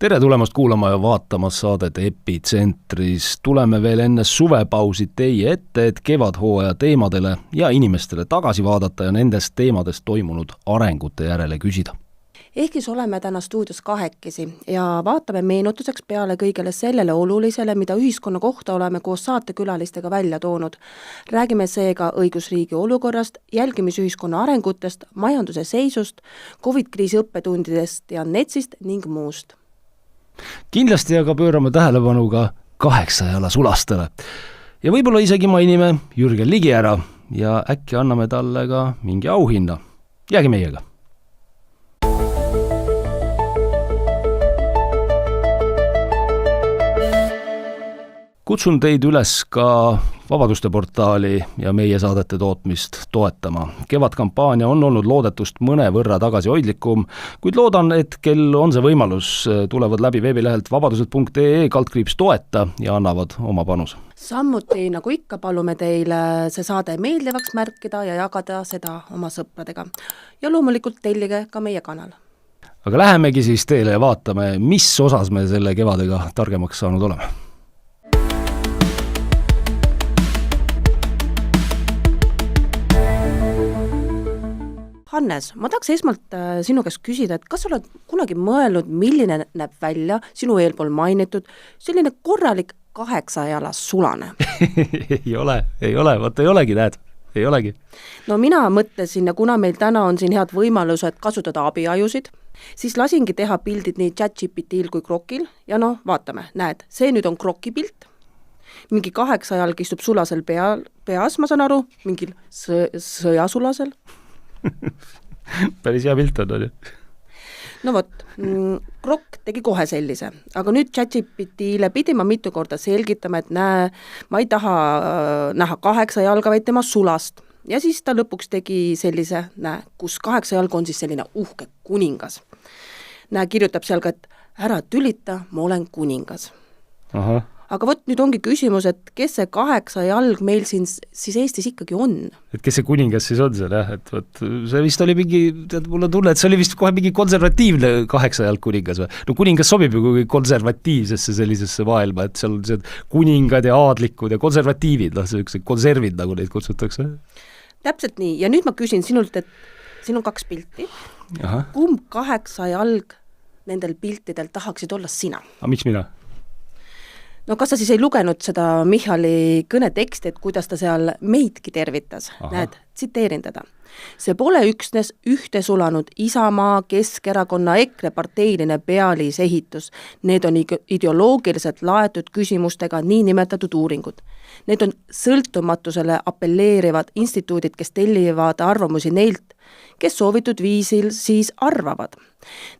Tere tulemast kuulama ja vaatama saadet Epitsentris. Tuleme veel enne suvepausi teie ette, et kevadhooaja teemadele ja inimestele tagasi vaadata ja nendest teemadest toimunud arengute järele küsida. Ehkis oleme täna stuudios kahekesi ja vaatame meenutuseks peale kõigele sellele olulisele, mida ühiskonna kohta oleme koos saatekülalistega välja toonud. Räägime seega õigusriigi olukorrast, jälgimisühiskonna arengutest, majanduse seisust, COVID-kriisi õppetundidest ja NETSist ning muust. Kindlasti aga pöörame tähelepanu ka 8 jala sulastele. Ja võib-olla isegi mainime Jürgen Ligi ära ja äkki anname talle ka mingi auhinna. Jäägi meiega. Kutsun teid üles ka Vabaduste portaali ja meie saadete tootmist toetama. Kevadkampaania on olnud loodetust mõnevõrra tagasihoidlikum, kuid loodan, et kel on see võimalus, tulevad läbi veebilehelt vabadused.ee/toeta ja annavad oma panuse. Samuti, nagu ikka, palume teile see saade meeldivaks märkida ja jagada seda oma sõpradega. Ja loomulikult tellige ka meie kanal. Aga lähemegi siis teile ja vaatame, mis osas me selle kevadega targemaks saanud oleme. Hannes, ma tahaks esmalt sinu käest küsida, et kas oled kunagi mõelnud, milline näeb välja sinu eelpool mainitud selline korralik 8 jalas sulane? ei ole, vaat ei olegi, näed, ei olegi. No mina mõtlesin, ja kuna meil täna on siin head võimalused kasutada abiajusid, siis lasingi teha pildid nii ChatGPT-l kui Grokil ja vaatame, näed, see nüüd on Groki pilt. Mingi 8 jalg istub sulasel peas, ma saan aru, mingil sõjasulasel. Päris hea pilt on ju. No vot, Grok tegi kohe sellise, aga nüüd ChatGPT-le pidi ma mitu korda selgitama, et ma ei taha näha 8 jalga, vaid tema sulast. Ja siis ta lõpuks tegi sellise, kus 8 jalg on siis selline uhke kuningas. Kirjutab seal ka, et ära tülita, ma olen kuningas. Aha. Aga vot nüüd ongi küsimus, et kes see 8 jalg meil siin siis Eestis ikkagi on? Et kes see kuningas siis on seal, jah? Et võt, see vist oli mingi, mul on tunne, et see oli vist kohe mingi konservatiivne 8 jalg kuningas või? No kuningas sobib ju konservatiivsesse sellisesse maailma, et seal on kuningad ja aadlikud ja konservatiivid, sellised konservid, nagu neid kutsutakse. Täpselt nii, ja nüüd ma küsin sinult, et siin on 2 pilti. Aha. Kumb 8 jalg nendel piltidel tahaksid olla sina? A miks mina? No kas sa siis ei lugenud seda Michali kõneteksti, et kuidas ta seal meidki tervitas? Aha. Näed, tsiteerin teda. See pole üksnes ühte sulanud Isamaa, Keskerakonna, EKRE parteiline pealiisehitus. Need on ideoloogiliselt laetud küsimustega niinimetatud uuringud. Need on sõltumatusele appelleerivad instituudid, kes tellivad arvamusi neilt, kes soovitud viisil siis arvavad.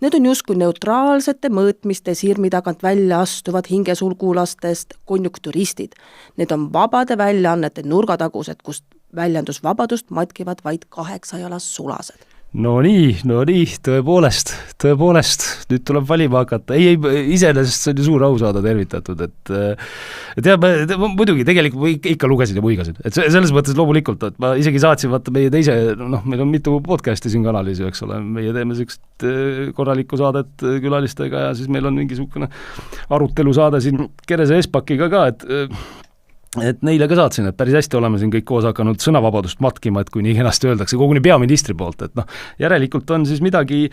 Need on justkui neutraalsete mõõtmiste sirmi tagant välja astuvad hingesulgulastest konjunkturistid. Need on vabade väljaannete nurgatagused, kust väljendusvabadust matkivad vaid 8 jalas sulased. No nii, tõepoolest, nüüd tuleb valima hakata. Ei, iseenesest see on ju suur au saada tervitatud, et muidugi tegelikult ikka lugesin ja muigasin. Et selles mõttes loomulikult, et ma isegi saatsin vaata meie teise, meil on mitu podcasti siin kanalis, eks ole, meie teeme sellist korralikku saadet külalistega ja siis meil on mingisugune arutelu saade siin Kerese Espakiga ka, et neile ka saatsin, et päris hästi oleme siin kõik koos hakanud sõnavabadust matkima, et kui nii kenasti öeldakse, koguni peaministri poolt, et järelikult on siis midagi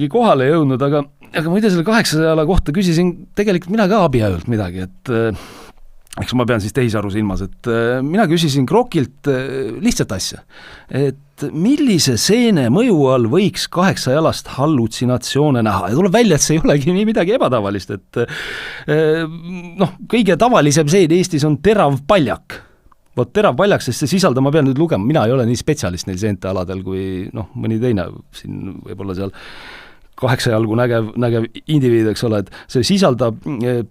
kohale jõudnud, aga muide selle 8 jala kohta küsisin tegelikult mina ka abiajult midagi, et eks ma pean siis tehisaru silmas, et mina küsisin Grokilt lihtsalt asja, et millise seene mõju all võiks 8 jalast hallutsinatsioone näha ja tuleb välja, et see ei olegi nii midagi ebatavalist, et kõige tavalisem seen Eestis on terav paljak. Vot terav paljak, sest see sisaldab, ma pean nüüd lugema, mina ei ole nii spetsialist neil seente aladel kui mõni teine siin võib-olla seal 8 jalgu nägev indiviid, eks ole, et see sisaldab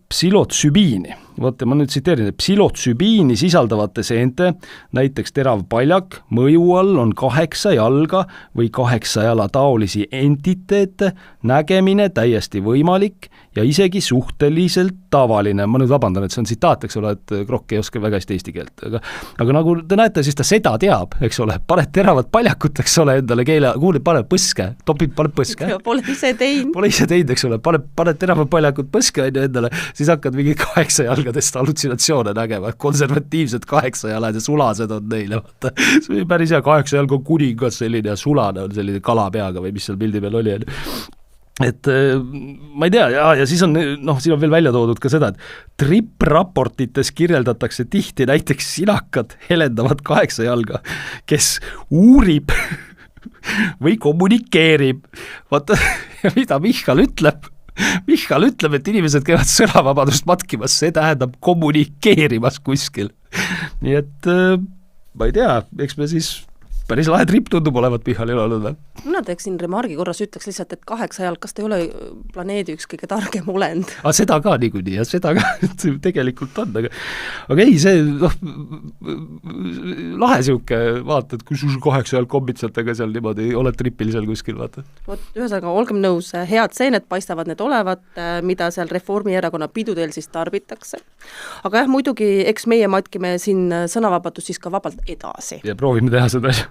psilotsübiini. vot ma nüüd tsiteerin, et psilotsübiini sisaldavate seente, näiteks terav paljak, mõju all on 8 jalga või 8 jala taolisi entiteete, nägemine täiesti võimalik ja isegi suhteliselt tavaline. Ma nüüd vabandan, et see on tsitaat, eks ole, et Krokk ei oska väga hästi eesti keelt, aga nagu te näete, siis ta seda teab, eks ole, paned teravat paljakut, eks ole, endale keele, kuulid, paneb põske, paneb põske. Pole ise teinud. Pole ise teinud, eks ole, paned teravat paljakut põske endale, siis hakkad mingi 8 jalgadest hallutsinatsioone nägema, konservatiivsed 8 jalad ja sulased on neile, vaata. See on päris hea, 8 jalg on kuningas selline ja sulane on selline kalapeaga või mis seal pildi peal oli. Et ma ei tea, ja siis on, siin on veel välja toodud ka seda, et TRIP-raportites kirjeldatakse tihti näiteks sinakad helendavad 8 jalga, kes uurib või kommunikeerib. Vaata, mida Michal ütleb, et inimesed käivad sõnavabadust matkimas, see tähendab kommunikeerimas kuskil. Nii et ma ei tea, eks me siis päris lahe trip tundub olevat Michalil olnud või? Mina teeksin remargi korras, ütleks lihtsalt, et 8 jalg, kas ta ei ole planeedi üks kõige targem olend? Seda ka niikuinii ja seda ka tegelikult on, aga ei, see lahe siuke, vaata, et kui sul 8 jalg kombitsatega seal niimoodi oled tripil seal kuskil, vaata. Ühesõnaga, olgem nõus, head seened paistavad need olevat, mida seal Reformierakonna pidudel siis tarbitakse. Aga jah, muidugi, eks meie matkime siin sõnavabadust siis ka vabalt edasi. Ja proovime teha seda asja.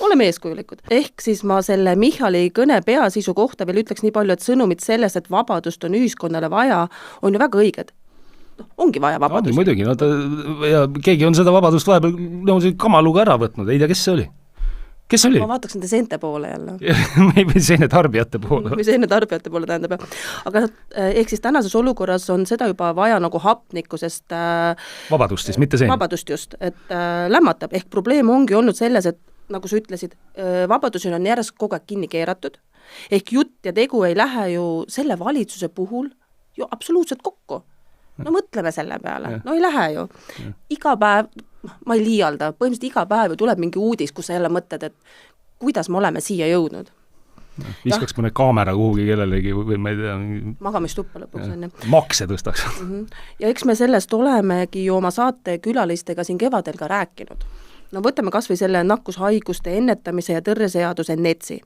Oleme eeskujulikud. Ehk siis ma selle Michali kõne peasisu kohta veel ütleks nii palju, et sõnumid sellest, et vabadust on ühiskonnale vaja, on ju väga õiged. Ongi vaja vabadust. Muidugi, ja keegi on seda vabadust vahepeal kamaluga ära võtnud, ei tea, kes see oli? Kes oli? Ma vaataks nende seente poole jälle. Või seene tarbijate poole. Või seene tarbijate poole tähendab. Aga ehk siis tänases olukorras on seda juba vaja nagu hapnikku, sest vabadust siis, mitte seene. Vabadust just, et lämmatab. Ehk probleem ongi olnud selles, et nagu sa ütlesid, vabadusi on järjest kogu aeg kinni keeratud. Ehk jutt ja tegu ei lähe ju selle valitsuse puhul ju absoluutselt kokku. No mõtleme selle peale. No ei lähe ju. Iga päev, ma ei liialda, põhimõtteliselt iga päev ju tuleb mingi uudis, kus sa jälle mõtled, et kuidas me oleme siia jõudnud. Viskaks mõne kaamera kuhugi kellelegi või ma ei tea. Magamistuppa lõpuks on. Makse tõstaks. Ja eks me sellest olemegi ju oma saate külalistega siin kevadel ka rääkinud. No võtame kas või selle nakkushaiguste ennetamise ja tõrjeseaduse NETSi.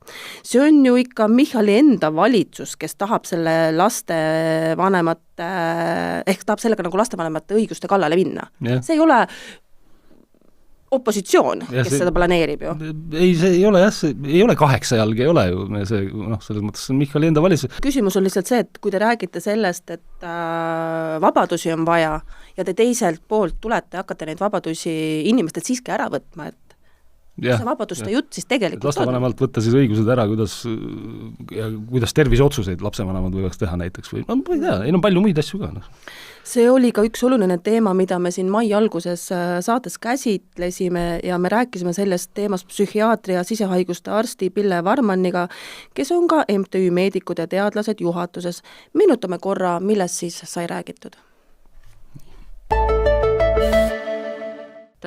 See on ju ikka Michali enda valitsus, kes tahab selle lastevanemate, ehk tahab sellega nagu lastevanemate õiguste kallale minna. Yeah. See ei ole opositsioon, kes seda planeerib ju. Ei, see ei ole jah, ei ole 8 jalg, ei ole ju see, selles mõttes on Michali enda valitsus. Küsimus on lihtsalt see, et kui te räägite sellest, et vabadusi on vaja ja te teiselt poolt tulete ja hakkate neid vabadusi inimestelt siiski ära võtma, et see vabaduste jutt siis tegelikult lastevanemalt võtta siis õigused ära, kuidas terviseotsuseid lapsevanemad võiks teha näiteks või ma ei tea, ei palju muid asju ka. See oli ka üks oluline teema, mida me siin mai alguses saates käsitlesime ja me rääkisime sellest teemast psühhiaatri ja sisehaiguste arsti Pille Varmanniga, kes on ka MTÜ Meedikud ja teadlased juhatuses. Meenutame korra, millest siis sai räägitud.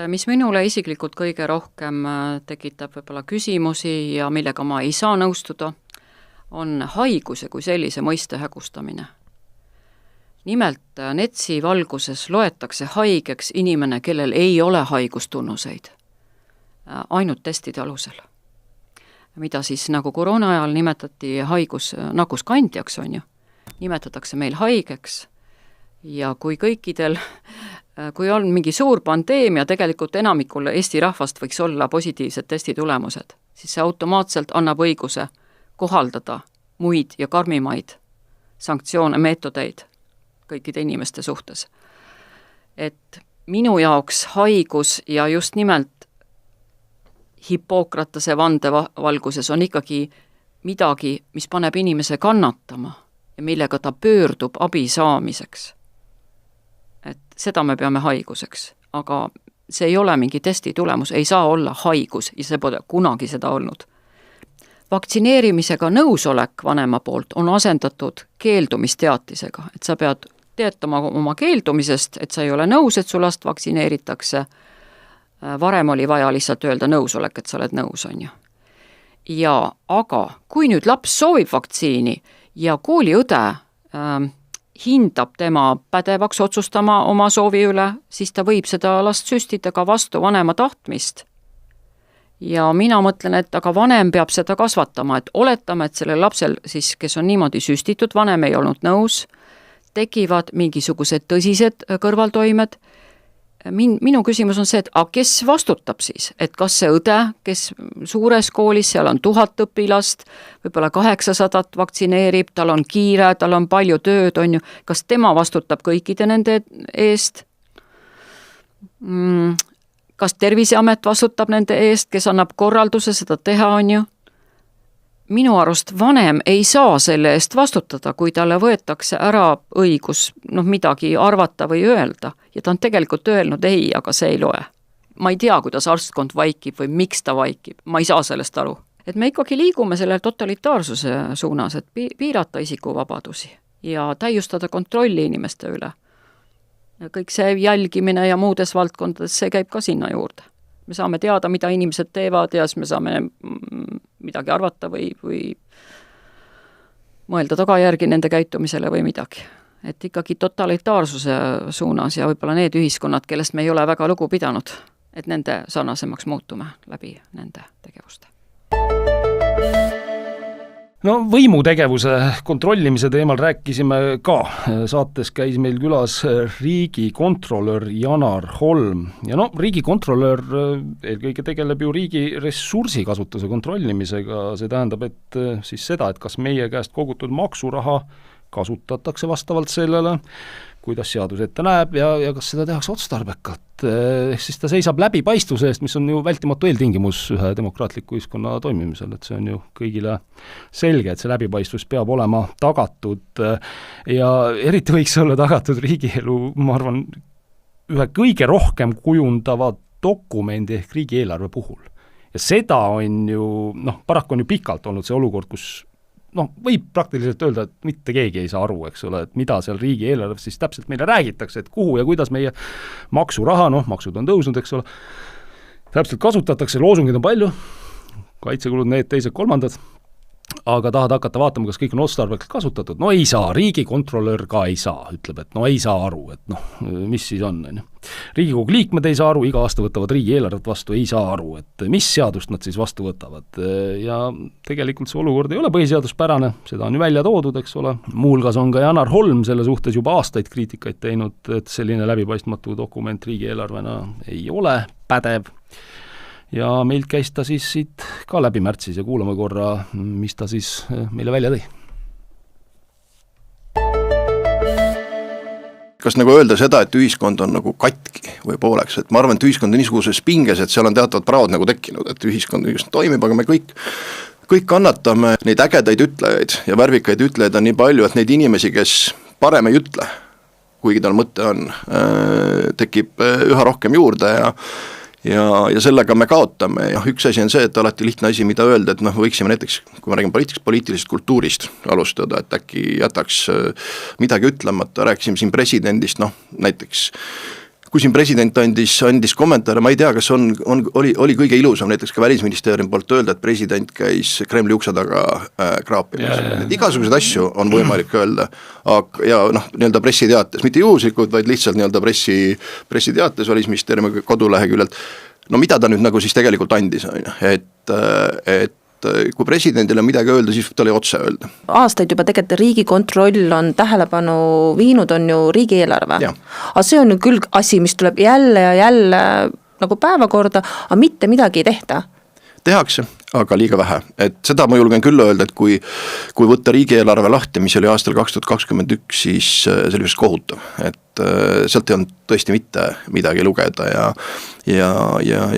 Mis minule isiklikult kõige rohkem tekitab võib-olla küsimusi ja millega ma ei saa nõustuda, on haiguse kui sellise mõiste hägustamine. Nimelt NETSi valguses loetakse haigeks inimene, kellel ei ole haigustunnuseid, ainult testide alusel. Mida siis nagu koroona ajal nimetati nakkuskandjaks, on ju, nimetatakse meil haigeks ja kui kõikidel, kui on mingi suur pandeemia, tegelikult enamikul Eesti rahvast võiks olla positiivsed testitulemused, siis see automaatselt annab õiguse kohaldada muid ja karmimaid sanktsioone, meetodeid kõikide inimeste suhtes. Et minu jaoks haigus ja just nimelt Hippokratese vande valguses on ikkagi midagi, mis paneb inimese kannatama ja millega ta pöördub abi saamiseks. Et seda me peame haiguseks, aga see ei ole mingi testi tulemus, ei saa olla haigus ja see pole kunagi seda olnud. Vaktsineerimisega nõusolek vanema poolt on asendatud keeldumisteatisega, et sa pead teatama oma keeldumisest, et sa ei ole nõus, et su last vaktsineeritakse. Varem oli vaja lihtsalt öelda nõusolek, et sa oled nõus, on ju. Ja aga kui nüüd laps soovib vaktsiini ja kooliõde hindab tema pädevaks otsustama oma soovi üle, siis ta võib seda last süstida ka vastu vanema tahtmist. Ja mina mõtlen, et aga vanem peab seda kasvatama, et oletame, et sellel lapsel siis, kes on niimoodi süstitud, vanem ei olnud nõus, tekivad mingisugused tõsised kõrvaltoimed. Minu küsimus on see, et kes vastutab siis, et kas see õde, kes suures koolis, seal on 1000 õpilast, võib-olla 800 vaktsineerib, tal on kiire, tal on palju tööd, on ju, kas tema vastutab kõikide nende eest? Kas Terviseamet vastutab nende eest, kes annab korralduse seda teha, on ju? Minu arust vanem ei saa selle eest vastutada, kui talle võetakse ära õigus midagi arvata või öelda. Ja ta on tegelikult öelnud ei, aga see ei loe. Ma ei tea, kuidas arstkond vaikib või miks ta vaikib. Ma ei saa sellest aru. Et me ikkagi liigume selle totalitaarsuse suunas, et piirata isikuvabadusi ja täiustada kontrolli inimeste üle. Ja kõik see jälgimine ja muudes valdkondades, see käib ka sinna juurde. Me saame teada, mida inimesed teevad ja siis me saame midagi arvata või mõelda tagajärgi nende käitumisele või midagi. Et ikkagi totalitaarsuse suunas ja võib-olla need ühiskonnad, kellest me ei ole väga lugu pidanud, et nende sarnasemaks muutume läbi nende tegevuste. No võimutegevuse kontrollimise teemal rääkisime ka. Saates käis meil külas riigikontrolör Janar Holm. Ja riigikontrolör eelkõige tegeleb ju riigi ressursikasutuse kontrollimisega. See tähendab, et siis seda, et kas meie käest kogutud maksuraha kasutatakse vastavalt sellele, kuidas seadus ette näeb ja kas seda tehakse otstarbekalt. Siis ta seisab läbipaistvuse eest, mis on ju vältimatu eeltingimus ühe demokraatliku ühiskonna toimimisel, et see on ju kõigile selge, et see läbipaistvus peab olema tagatud ja eriti võiks olla tagatud riigielu, ma arvan, ühe kõige rohkem kujundava dokumendi ehk riigieelarve puhul. Ja seda on ju, paraku on ju pikalt olnud see olukord, kus võib praktiliselt öelda, et mitte keegi ei saa aru, eks ole, et mida seal riigieelarves siis täpselt meile räägitakse, et kuhu ja kuidas meie maksuraha, maksud on tõusnud, eks ole, täpselt kasutatakse, loosungid on palju, kaitsekulud need, teised, kolmandad, aga tahad hakata vaatama, kas kõik on otstarbekalt kasutatud, ei saa, riigikontrolör ka ei saa, ütleb, et ei saa aru, et mis siis on. Riigikogu liikmed ei saa aru, iga aasta võtavad riigieelarvet vastu, ei saa aru, et mis seadust nad siis vastu võtavad. Ja tegelikult see olukord ei ole põhiseaduspärane, seda on ju välja toodud, eks ole. Muuhulgas on ka Janar Holm selle suhtes juba aastaid kriitikaid teinud, et selline läbipaistmatu dokument riigieelarvena ei ole pädev. Ja meilt käis ta siis siit ka läbi märtsis ja kuulame korra, mis ta siis meile välja tõi. Kas öelda seda, et ühiskond on katki või pooleks, et ma arvan, et ühiskond on niisuguses pinges, et seal on teatavad praod tekkinud, et ühiskond toimib, aga me kõik kannatame neid ägedaid ütlejaid ja värvikaid ütlejaid on nii palju, et neid inimesi, kes parem ei ütle, kuigi tal mõte on, tekib üha rohkem juurde ja sellega me kaotame ja üks asi on see, et alati lihtne asi, mida öelda, et võiksime näiteks, kui ma räägin poliitilisest kultuurist alustada, et äkki jätaks midagi ütlemata, rääkisime siin presidendist, näiteks kui siin president andis kommentaare, ma ei tea, kas oli kõige ilusam näiteks ka välisministeeriumi poolt öelda, et president käis Kremli ukse taga kraapimas. Igasuguseid asju on võimalik öelda ja nii-öelda pressiteates, mitte juhuslikult, vaid lihtsalt nii-öelda pressiteates välisministeeriumi koduleheküljelt. Mida ta nüüd siis tegelikult andis, et kui presidendile midagi öelda, siis võib talle otse öelda. Aastaid juba tegelikult riigikontroll on tähelepanu viinud, on ju riigieelarve. Aga see on ju küll asi, mis tuleb jälle ja jälle päevakorda, aga mitte midagi ei tehta. Tehakse, aga liiga vähe. Et seda ma julgen küll öelda, et kui võtta riigieelarve lahti, mis oli aastal 2021, siis see oli just kohutav. Et sealt ei olnud tõesti mitte midagi lugeda ja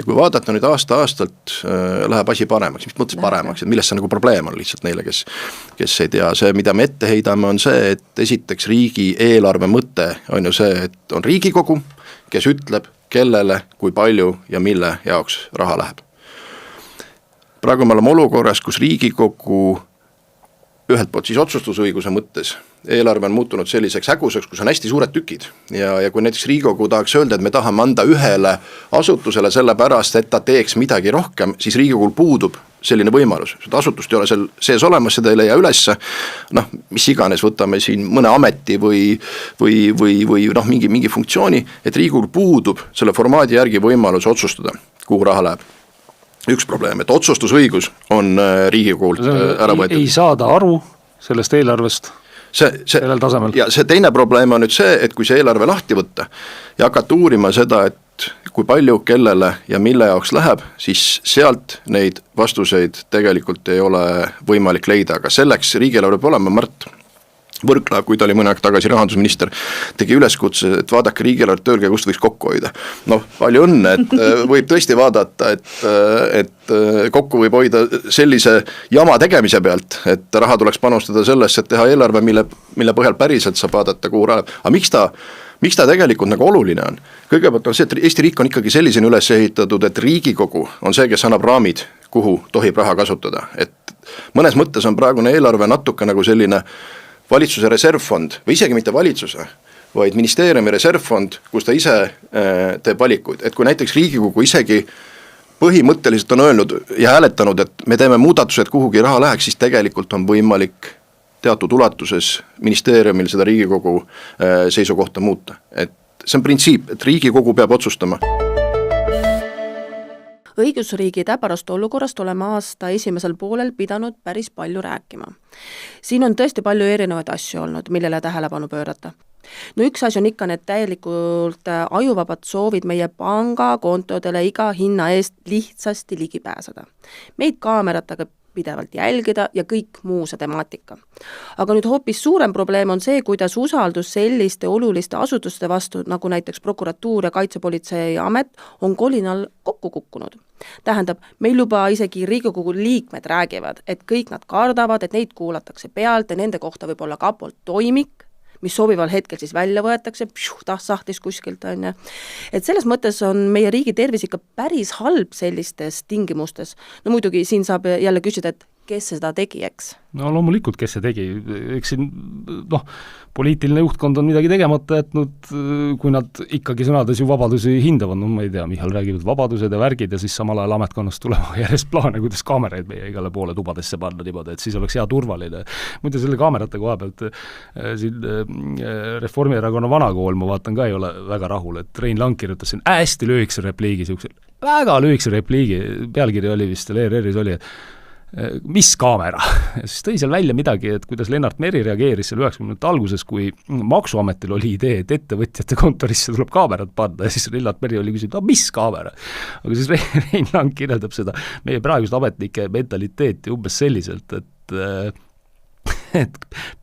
kui vaadata nüüd aastalt läheb asi paremaks, mis mõttes paremaks, et millest see probleem on lihtsalt neile, kes ei tea. See, mida me ette heidame, on see, et esiteks riigieelarve mõte on ju see, et on Riigikogu, kes ütleb, kellele, kui palju ja mille jaoks raha läheb. Praegu me oleme olukorras, kus Riigikogu ühelt poolt siis otsustusõiguse mõttes eelarve on muutunud selliseks häguseks, kus on hästi suured tükid ja kui näiteks Riigikogu tahaks öelda, et me tahame anda ühele asutusele selle pärast, et ta teeks midagi rohkem, siis Riigikogul puudub selline võimalus, seda asutust ei ole seal sees olemas, seda ei leia ülesse, noh, mis iganes, võtame siin mõne ameti või noh, mingi funktsiooni, et Riigikogul puudub selle formaadi järgi võimalus otsustada, kuhu raha läheb. Üks probleem, et otsustusõigus on Riigikogult ära võetud. Ei saada aru sellest eelarvest sellel tasemel. Ja see teine probleem on nüüd see, et kui see eelarve lahti võtta ja hakata uurima seda, et kui palju, kellele ja mille jaoks läheb, siis sealt neid vastuseid tegelikult ei ole võimalik leida, aga selleks riigieelarve peab olema. Mart Võrklaev, kui ta oli mõne aeg tagasi rahandusminister, tegi üleskutse, et vaadake riigieelarvet tööl, kust võiks kokku hoida. Noh, palju õnne, et võib tõesti vaadata, et kokku võib hoida sellise jama tegemise pealt, et raha tuleks panustada sellesse, et teha eelarve, mille põhjal päriselt saab vaadata, kuhu raha. Aga miks ta tegelikult nagu oluline on? Kõigepealt on see, et Eesti riik on ikkagi sellisena üles ehitatud, et Riigikogu on see, kes annab raamid, kuhu tohib raha kasutada. Et mõnes mõttes on praegune eelarve natuke nagu selline valitsuse reservfond või isegi mitte valitsuse, vaid ministeeriumi reservfond, kus ta ise teeb valikuid. Et kui näiteks Riigikogu isegi põhimõtteliselt on öelnud ja hääletanud, et me teeme muudatused kuhugi raha läheks, siis tegelikult on võimalik teatud ulatuses ministeeriumil seda Riigikogu seisukohta muuta. Et see on printsiip, et Riigikogu peab otsustama. Õigusriigi täbarast olukorrast oleme aasta esimesel poolel pidanud päris palju rääkima. Siin on tõesti palju erinevaid asju olnud, millele tähelepanu pöörata. No üks asi on ikka need täielikult ajuvabad soovid meie pangakontodele iga hinna eest lihtsasti ligi pääseda. Meid kaameratega pidevalt jälgida ja kõik muu see temaatika. Aga nüüd hoopis suurem probleem on see, kuidas usaldus selliste oluliste asutuste vastu, nagu näiteks prokuratuur ja kaitsepolitsei amet, on kolinal kokku kukkunud. Tähendab, meil juba isegi Riigikogu liikmed räägivad, et kõik nad kardavad, et neid kuulatakse pealt ja nende kohta võib olla kapolt toimik, mis sobival hetkel siis välja võetakse, sahtis kuskilt on ja. Et selles mõttes on meie riigi tervis ikka päris halb sellistes tingimustes. No muidugi siin saab jälle küsida, et kes seda tegi, eks? No loomulikult, kes see tegi, eks siin poliitiline juhtkond on midagi tegemata jätnud, kui nad ikkagi sõnades ju vabadusi hindavad, no ma ei tea, Michal räägivad vabadused ja värgid ja siis samal ajal ametkonnast tulema järjest plaane, kuidas kaameraid meie igale poole tubadesse panna niimoodi, et siis oleks hea turvaline. Muide selle kaamerate koha pealt siin Reformierakonna vanakool, ma vaatan ka ei ole väga rahul, et Rein Lang kirjutas siin hästi lühikese repliigi, väga lühikese repliigi, pealkiri oli vist, ERR-is oli, et mis kaamera? Ja siis tõi seal välja midagi, et kuidas Lennart Meri reageeris seal 90. alguses, kui maksuametil oli idee, et ettevõtjate kontorisse tuleb kaamerad panna ja siis Lennart Meri oli küsinud, mis kaamera? Aga siis Rein Lang kirjeldab seda meie praegust ametnike mentaliteeti umbes selliselt, et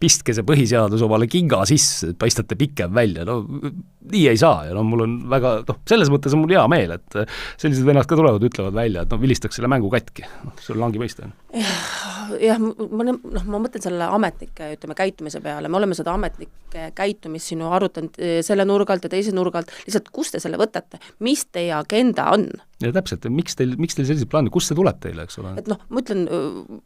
pistke see põhiseadus omale kinga sisse, paistate pikem välja, no nii ei saa ja mul on väga, selles mõttes on mul hea meel, et sellised vennad ka tulevad, ütlevad välja, et vilistaks selle mängu katki, see on Langi mõiste. Jah, ma mõtlen selle ametnike, käitumise peale, me oleme seda ametnike käitumist sinu arutanud selle nurgalt ja teise nurgalt, lihtsalt kust te selle võtate, mis teie agenda on? Ja täpselt, miks teil sellised plaanid, kust see tuleb teile, eks ole? Et ma ütlen,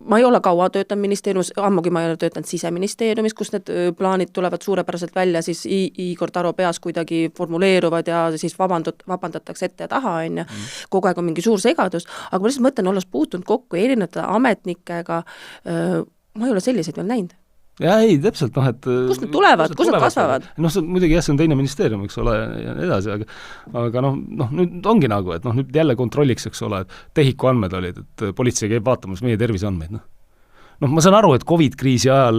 ma ei ole kaua töötanud ministeeriumis, ammugi ma ei ole töötanud siseministeeriumis, kus need plaanid tulevad suurepäraselt välja, siis Igor Taro peas kuidagi formuleeruvad ja siis vabandatakse ette ja taha, on ja kogu aeg on mingi suur segadus, aga ma lihtsalt mõtlen, olles puutunud kokku erinevate ametnikega, ma ei ole selliseid veel näinud. Ja ei, täpselt, et kust nad tulevad, kust nad kasvavad? See muidugi see on teine ministeerium, eks ole, ja nii edasi, aga nüüd ongi nagu, et nüüd jälle kontrolliks, eks ole, et tehiku andmed olid, et politsei käib vaatamas meie terviseandmeid, ma saan aru, et COVID-kriisi ajal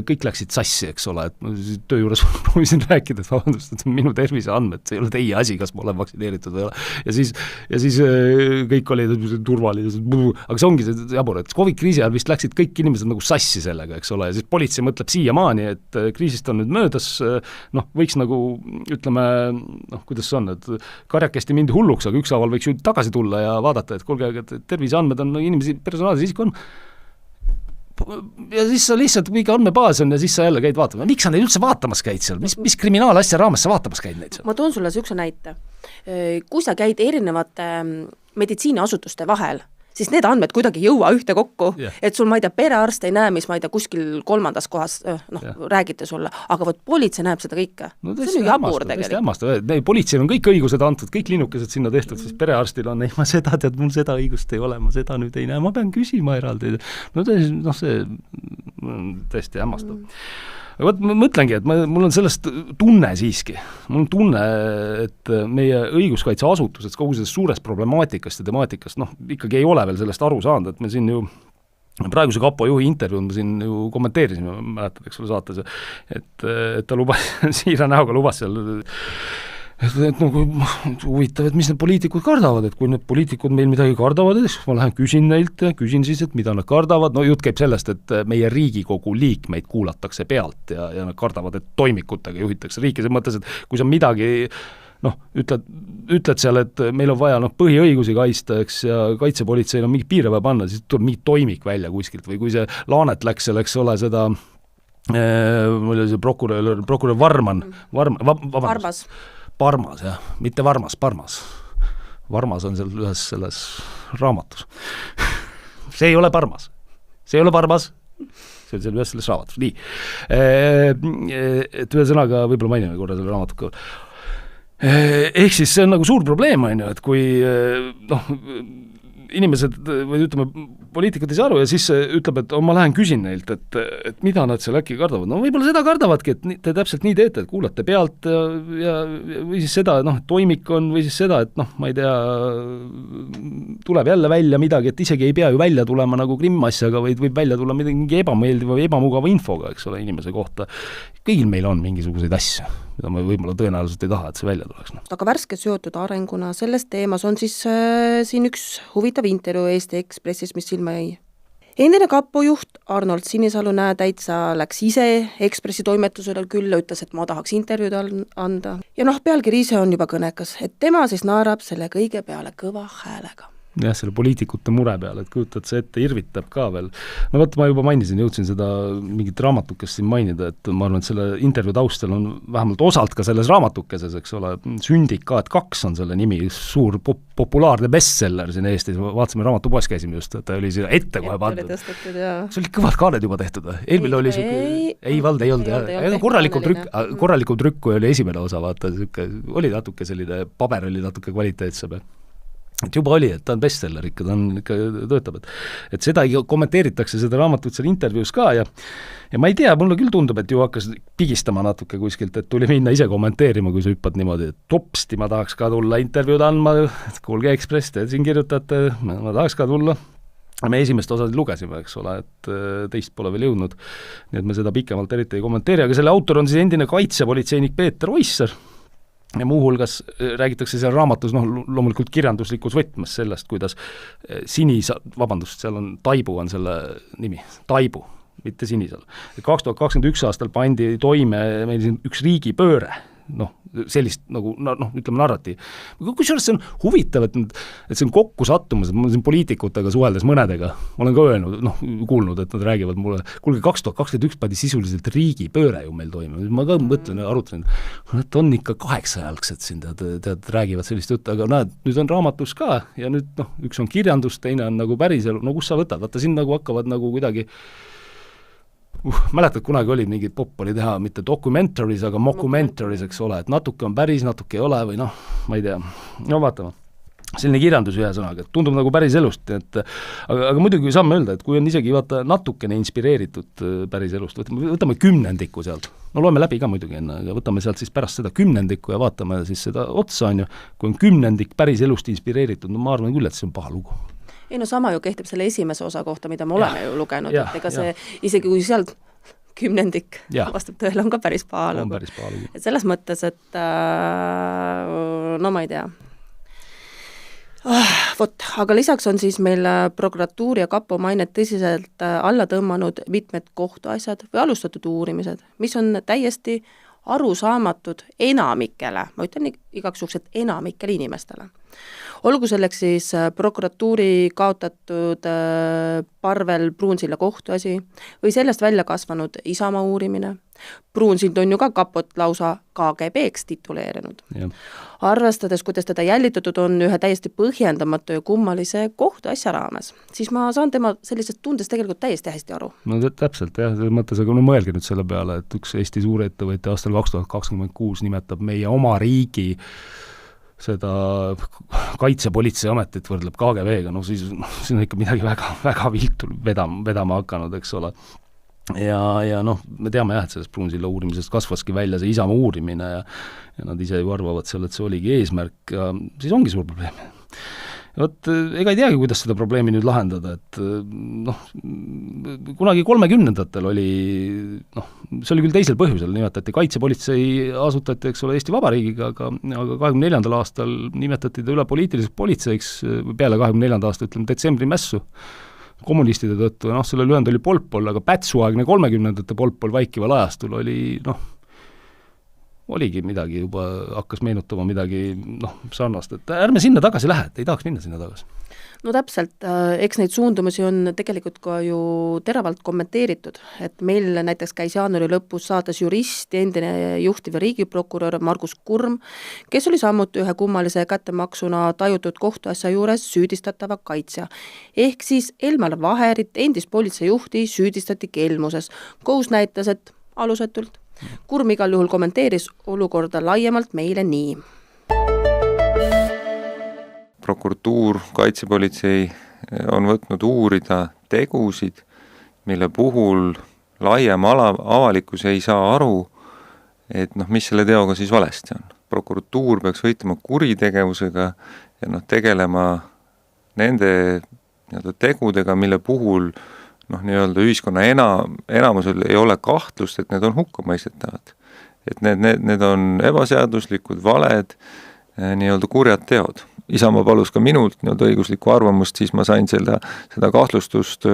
kõik läksid sassi, eks ole, et töö juures proovisin rääkida, et vabandust, et minu terviseandmed, see ei ole teie asi, kas ma olen vaktsineeritud või ole. Ja siis kõik olid turvalised, aga see ongi see jabur, et COVID-kriisi ajal vist läksid kõik inimesed nagu sassi sellega, eks ole, ja siis politsei mõtleb siiamaani, et kriisist on nüüd möödas, võiks nagu, ütleme, kuidas see on, et karjakesti mindi hulluks, aga ükshaaval võiks ju tagasi tulla ja vaadata, et kuulge, terviseandmed on inimesi, personaalse isik on, ja siis sa lihtsalt mingi andmebaas on ja siis sa jälle käid vaatama. Miks sa neid üldse vaatamas käid seal? Mis kriminaalasja raames sa vaatamas käid neid seal? Ma toon sulle sükse näite. Kui sa käid erinevate meditsiiniasutuste vahel, siis need andmed kuidagi ei jõua ühte kokku, Yeah. et sul, ma ei tea, perearst ei näe, mis ma ei tea, kuskil 3. kohas, räägite sulle, aga vot politsei näeb seda kõike. No see on ju jabur tõesti tegelikult. hämmastav, politseil on kõik õigused antud, kõik linnukesed sinna tehtud, siis perearstil on, ei ma seda tead, mul seda õigust ei ole, ma seda nüüd ei näe, ma pean küsima eraldi. No see tõesti hämmastav. Aga vot ma mõtlengi, et mul on sellest tunne siiski, mul on tunne, et meie õiguskaitseasutused kogu sellest suurest problemaatikast ja temaatikast, ikkagi ei ole veel sellest aru saanud, et me siin ju praeguse kapo juhi intervjuud me siin ju kommenteerisime, mäletad, eks ole saates, et ta lubas, siira näoga lubas seal, et nagu huvitav, et mis need poliitikud kardavad, et kui need poliitikud meil midagi kardavad, siis ma lähen küsin neilt ja küsin siis, et mida nad kardavad, no jutt käib sellest, et meie Riigikogu liikmeid kuulatakse pealt ja nad kardavad, et toimikutega juhitakse riiki, selles mõttes, et kui sa midagi ütled seal, et meil on vaja põhiõigusi kaitsta, eks, ja kaitsepolitseil on mingi piire vaja panna, siis tuleb mingi toimik välja kuskilt või kui see Laanet läks seal, eks ole, seda mul oli see prokurör Varman, Parmas, jah, mitte Varmas, Parmas. Varmas on seal ühes selles raamatus. See ei ole Parmas. See ei ole Parmas. See on seal ühes selles raamatus. Nii. Et ühesõnaga, võib-olla mainime korra selle raamatuga. Ehk siis see on nagu suur probleem, et kui inimesed või ütleme, poliitikud ei saa aru ja siis ütleb, et ma lähen küsin neilt, et mida nad seal äkki kardavad. No võib-olla seda kardavadki, et te täpselt nii teete, et kuulate pealt ja või siis seda, toimik on või siis seda, et ma ei tea, tuleb jälle välja midagi, et isegi ei pea ju välja tulema nagu krimmasjaga, vaid võib välja tulla mingi ebameeldiva või ebamugava infoga, eks ole, inimese kohta. Kõigil meil on mingisuguseid asju, mida me võib-olla tõenäoliselt ei taha, et see välja tuleks. Aga värske seotud arenguna selles teemas on siis siin üks huvitav intervjuu Eesti Ekspressis, mis silma jäi. Endine kapojuht Arnold Sinisalu täitsa läks ise Ekspressi toimetusele külla, ütles, et ma tahaks intervjuud anda. Ja pealkiri ise on juba kõnekas, et tema siis naerab selle kõige peale kõva häälega. Jah, selle poliitikute mure peale, et kujutad see ette, irvitab ka veel. No võt, ma juba mainisin, jõudsin seda mingit raamatukest siin mainida, et ma arvan, et selle intervjuu taustal on vähemalt osalt ka selles raamatukeses, eks ole, Sündikaat 2 on selle nimi, suur populaarne bestseller siin Eestis, vaatasime raamatupoes käisime just, et ta oli siin ette kohe pandud. See oli kõvad kaaned juba tehtud, eelmine oli ei olnud, korralikult trükk oli esimene osa, vaata, oli natuke selline, paber oli natuke kvaliteetsem. Et juba oli, et ta on bestseller ikka, ta on ikka töötab, et seda kommenteeritakse, seda raamatut seal intervjuus ka ja ma ei tea, mulle küll tundub, et ju hakkas pigistama natuke kuskilt, et tuli minna ise kommenteerima, kui sa hüppad niimoodi, et topsti ma tahaks ka tulla intervjuud andma, kuulge Ekspress, te siin kirjutate, ma tahaks ka tulla. Me esimest osad lugesime, eks ole, et teist pole veel jõudnud, nii et me seda pikemalt eriti ei kommenteeri, aga selle autor on siis endine kaitsepolitseinik Peeter Oisser, ja muuhulgas räägitakse seal raamatus, loomulikult kirjanduslikus võtmes sellest, kuidas seal on Taibu on selle nimi, Taibu, mitte Sinisal. 2021 aastal pandi toime meil siin üks riigipööre, sellist nagu, ütleme narratiiv. Kusjuures see on huvitav, et see on kokku sattumas, et ma siin poliitikutega suheldes mõnedega, ma olen ka öelnud, kuulnud, et nad räägivad mulle, kuulge 2021 pandi sisuliselt riigipööre ju meil toime. Ma ka mõtlen ja arutlen, et on ikka 8-jalgsed siin, tead, räägivad sellist juttu, aga näed, nüüd on raamatus ka ja nüüd, üks on kirjandus, teine on nagu päriselu, kus sa võtad, vaata siin nagu hakkavad nagu kuidagi mäletad, kunagi oli mingi popp oli teha mitte documentaries, aga mockumentaries, eks ole, et natuke on päris, natuke ei ole või ma ei tea, vaatame. Selline kirjandus ühe sõnaga, et tundub nagu päris elust, aga muidugi saame öelda, et kui on isegi natukene inspireeritud päris elust, võtame 10 sealt, loeme läbi ka muidugi enne, aga võtame sealt siis pärast seda 10 ja vaatame siis seda otsa, kui on 10 päris elust inspireeritud, ma arvan küll, et see on paha lugu. Ei sama ju kehtib selle esimese osa kohta, mida me oleme ju lugenud, et ega see, isegi kui sealt 10 vastab tõele, on ka päris paha lugu. Et selles mõttes, et ma ei tea. Aga lisaks on siis meil prokuratuur ja kapo mainet tõsiselt alla tõmmanud mitmed kohtuasjad või alustatud uurimised, mis on täiesti arusaamatud enamikele, ma ütlen igaks juhuks, et enamikele inimestele. Olgu selleks siis prokuratuuri kaotatud Parvel Pruunsilla kohtuasi või sellest välja kasvanud Isamaa uurimine. Pruunsild on ju ka kapot lausa KGB-ks tituleerinud. Arvestades, kuidas teda jällitatud on ühe täiesti põhjendamatu ja kummalise kohtuasja raames, siis ma saan tema sellisest tundest tegelikult täiesti hästi aru. No täpselt, jah, selles mõttes, aga mõelge nüüd selle peale, et üks Eesti suurettevõtja aastal 2026 nimetab meie oma riigi seda kaitsepolitseiametit võrdleb KGB-ga, no siis on ikka midagi väga, väga viltu vedama hakanud, eks ole. Ja noh, me teame jah, et sellest Pruunsilla uurimisest kasvaski välja see Isamaa uurimine ja nad ise ju arvavad seal, et see oligi eesmärk ja siis ongi suur probleem. Vot, ega ei teagi, kuidas seda probleemi nüüd lahendada, et noh, kunagi 30-ndatel oli, noh, see oli küll teisel põhjusel, nimetati kaitsepolitsei, asutati, eks ole, Eesti Vabariigiga, aga 24. aastal nimetati ta üle poliitiliseks politseiks, peale 24. aasta, ütleme, detsembri mässu kommunistide tõttu, noh, selle lühend oli Polpol, aga Pätsuaegne 30-ndate Polpol vaikival ajastul oli, noh, oligi midagi juba, hakkas meenutama midagi, noh, sarnast, et ärme sinna tagasi lähe, et ei tahaks minna sinna tagasi. No täpselt, eks neid suundumusi on tegelikult ka ju teravalt kommenteeritud, et meil näiteks käis jaanuari lõpus saates jurist ja endine juhtiv riigiprokurör Margus Kurm, kes oli samuti ühe kummalise kättemaksuna tajutud kohtuasja juures süüdistatava kaitsja. Ehk siis Elmar Vaherit, endist politseijuhti, süüdistati kelmuses. Kohus näitas, et alusetult. Kurm igal juhul kommenteeris olukorda laiemalt meile nii. Prokuratuur, kaitsepolitsei on võtnud uurida tegusid, mille puhul laiem avalikkus ei saa aru, et noh, mis selle teoga siis valesti on. Prokuratuur peaks võitlema kuritegevusega ja tegelema nende tegudega, mille puhul nii-öelda ühiskonna enamusel ei ole kahtlust, et need on hukkamõistetavad. Et need on ebaseaduslikud, valed, nii-öelda kurjad teod. Isamaa palus ka minult õiguslikku arvamust, siis ma sain seda kahtlustust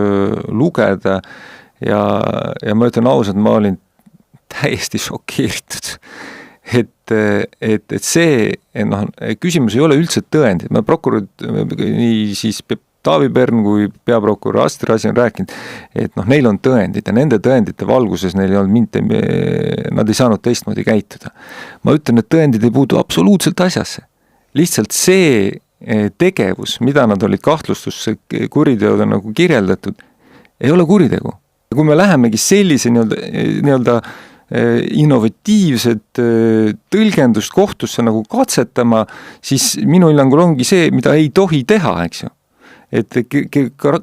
lugeda ja ma ütlen ausalt, ma olin täiesti šokeeritud, et see, küsimus ei ole üldse tõendid, ma prokurör, nii siis Taavi Pern kui peaprokurör Astrid Asi on rääkinud, et neil on tõendid ja nende tõendite valguses neil ei olnud nad ei saanud teistmoodi käituda. Ma ütlen, et tõendid ei puudu absoluutselt asjasse. Lihtsalt see tegevus, mida nad olid kahtlustusse kuriteod on kirjeldatud, ei ole kuritegu. Ja kui me lähemegi sellise nii-öelda innovatiivset tõlgendust kohtusse katsetama, siis minu hinnangul ongi see, mida ei tohi teha, eks ju. Et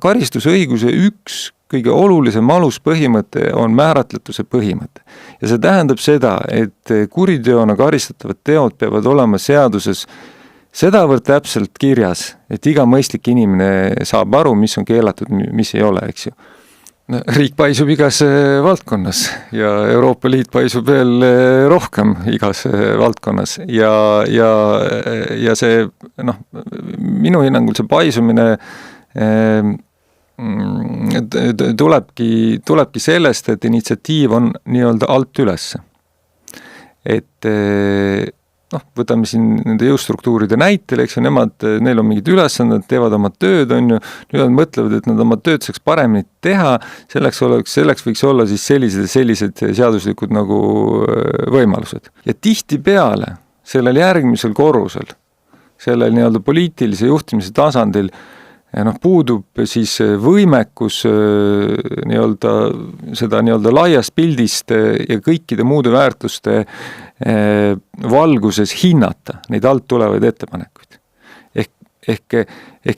karistusõiguse üks kõige olulisem aluspõhimõte on määratletuse põhimõte. Ja see tähendab seda, et kuriteona karistatavad teod peavad olema seaduses sedavõrd täpselt kirjas, et iga mõistlik inimene saab aru, mis on keelatud, mis ei ole, eks ju. Riik paisub igas valdkonnas ja Euroopa Liit paisub veel rohkem igas valdkonnas ja see, minu hinnangul see paisumine tulebki sellest, et initsiatiiv on nii-öelda alt üles. Et võtame siin nende jõustruktuuride näitel, eks ju, neil on mingid ülesanded, teevad oma tööd, on ju, nüüd nad mõtlevad, et nad oma tööd saaks paremini teha, selleks võiks olla siis sellised seaduslikud võimalused. Ja tihtipeale sellel järgmisel korrusel, sellel nii-öelda poliitilise juhtimise tasandil puudub siis võimekus nii-öelda seda nii-öelda laiast pildist ja kõikide muude väärtuste valguses hinnata neid alt tulevaid ettepanekuid. Ehk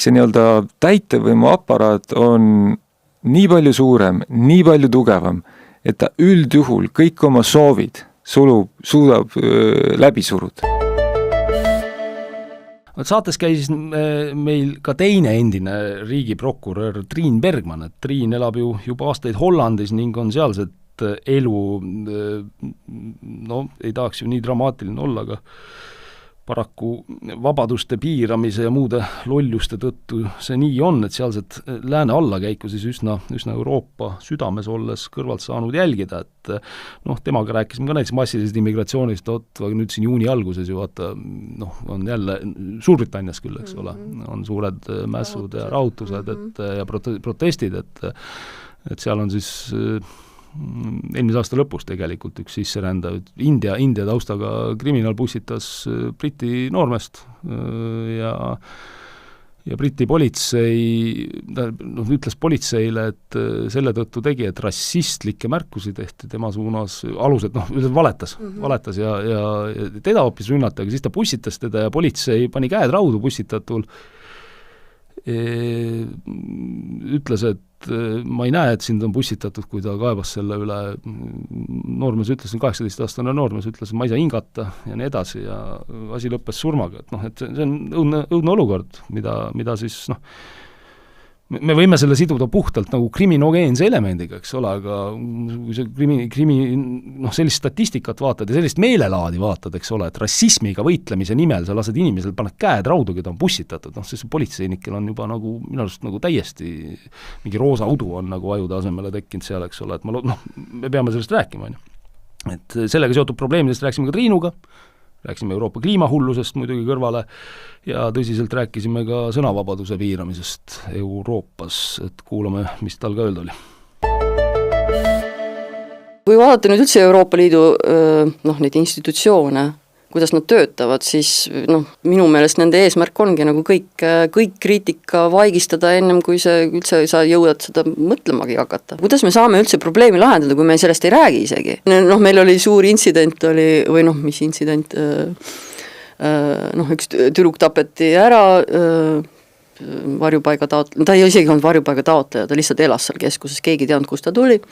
see nii-öelda täitevvõimu aparaat on nii palju suurem, nii palju tugevam, et ta üldjuhul kõik oma soovid suudab läbi suruda. Saates käis meil ka teine endine riigiprokurör Triin Bergman, et Triin elab ju juba aastaid Hollandis ning on sealset elu, ei tahaks ju nii dramaatiline olla, aga paraku vabaduste piiramise ja muude lolluste tõttu see nii on, et sealset lääne allakäiku siis üsna Euroopa südames olles kõrvalt saanud jälgida, et temaga rääkisime ka näiteks massilisest immigratsioonist, aga nüüd siin juuni alguses ju vaata, on jälle Suurbritannias küll, eks ole, on suured mässud ja rahutused ja protestid, et seal on siis eelmise aasta lõpus tegelikult üks sisserändaja, India taustaga kriminaal pussitas Briti noormest ja Briti politsei ütles politseile, et selle tõttu tegi, et rassistlikke märkusi tehti tema suunas, alused, valetas ja teda hoopis rünnati, aga siis ta pussitas teda ja politsei pani käed raudu pussitatul, ütles, et ma ei näe, et sind on pussitatud, kui ta kaebas selle üle, noormees ütles, 18-aastane noormees ütles, et ma ei saa hingata ja nii edasi ja asi lõppes surmaga, et see on õudne olukord, mida siis me võime selle siduda puhtalt nagu kriminogeense elemendiga, eks ole, aga kui see sellist statistikat vaatad ja sellist meelelaadi vaatad, eks ole, et rassismiga võitlemise nimel sa lased inimesel, paned käed raudu, keda on pussitatud, siis politseinikel on juba nagu minu arust nagu täiesti mingi roosa udu on nagu ajude asemele tekkinud seal, eks ole, et me peame sellest rääkima, et sellega seotud probleemidest rääkisime ka Triinuga, rääkisime Euroopa kliimahullusest muidugi kõrvale ja tõsiselt rääkisime ka sõnavabaduse piiramisest Euroopas, et kuulame, mis tal ka öelda oli. Kui vaadata nüüd üldse Euroopa Liidu neid institutsioone, kuidas nad töötavad, siis minu meelest nende eesmärk ongi nagu kõik kriitika vaigistada ennem, kui see üldse sa jõuad seda mõtlemagi hakata. Kuidas me saame üldse probleemi lahendada, kui me sellest ei räägi isegi? Meil oli suur intsident mis intsident, üks tüdruk tapeti ära, varjupaiga taotleja, ta ei isegi olnud varjupaiga taotleja, ta lihtsalt elas seal keskuses, keegi ei teadnud, kust ta tuli,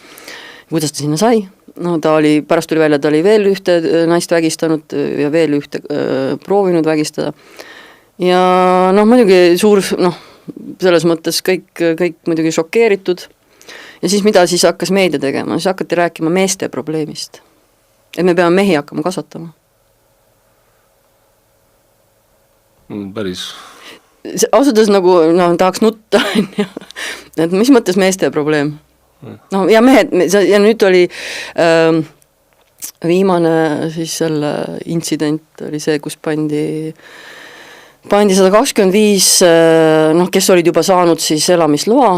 kuidas ta sinna sai. Pärast tuli välja, ta oli veel ühte naist vägistanud ja veel ühte proovinud vägistada. Ja muidugi suur, selles mõttes kõik muidugi šokeeritud. Ja siis mida siis hakkas meedia tegema? Siis hakati rääkima meeste probleemist. Et me peame mehi hakkama kasvatama. Päris. Ausõdes nagu tahaks nutta. Et mis mõttes meeste probleem? Ja mehed, ja nüüd oli viimane siis selle intsident oli see, kus pandi 125, kes olid juba saanud siis elamisloa,